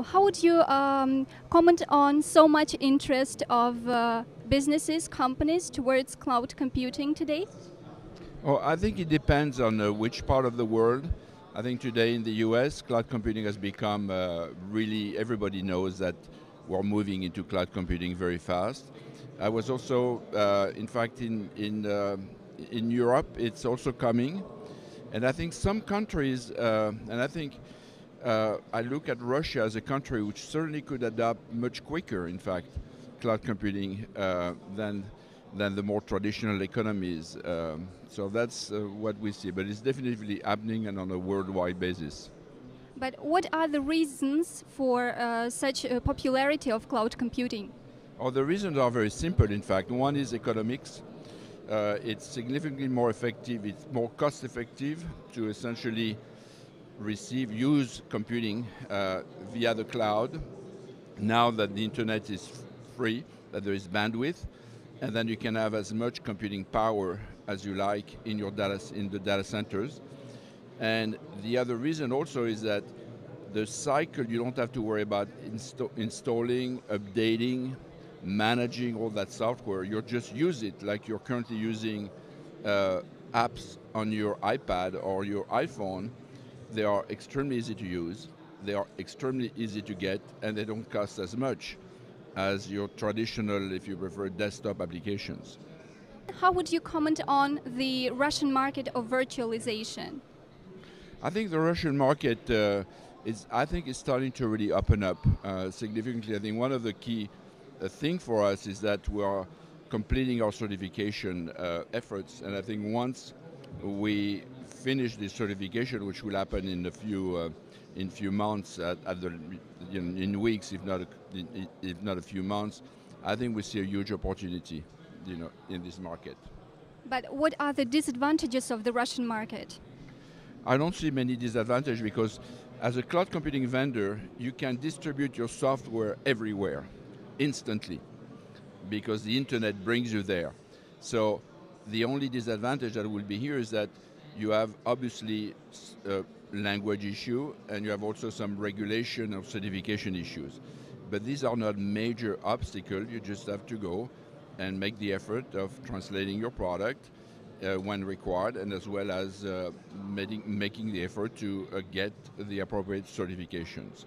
How would you comment on so much interest of businesses, companies towards cloud computing today? Oh, I think it depends on which part of the world. I think today in the US, cloud computing has become really, everybody knows that we're moving into cloud computing very fast. I was also, in fact, in Europe, it's also coming. And I think some countries, and I think I look at Russia as a country which certainly could adapt much quicker, in fact, cloud computing than the more traditional economies. So that's what we see, but it's definitely happening and on a worldwide basis. But what are the reasons for such a popularity of cloud computing? Oh, the reasons are very simple, in fact. One is economics. It's significantly more effective, it's more cost effective to essentially use computing via the cloud now that the internet is free, that there is bandwidth, and then you can have as much computing power as you like in the data centers. And the other reason also is that the cycle, you don't have to worry about installing, updating, managing all that software. You just use it like you're currently using apps on your iPad or your iPhone. They are extremely easy to use, they are extremely easy to get, and they don't cost as much as your traditional, if you prefer, desktop applications. How would you comment on the Russian market of virtualization? I think the Russian market is starting to really open up significantly. I think one of the key thing for us is that we are completing our certification efforts, and I think once we finish this certification, which will happen in few months, in weeks, if not a few months, I think we see a huge opportunity, in this market. But what are the disadvantages of the Russian market? I don't see many disadvantages because as a cloud computing vendor, you can distribute your software everywhere, instantly, because the internet brings you there. So the only disadvantage that will be here is that you have obviously a language issue and you have also some regulation or certification issues. But these are not major obstacles. You just have to go and make the effort of translating your product when required, and as well as making the effort to get the appropriate certifications.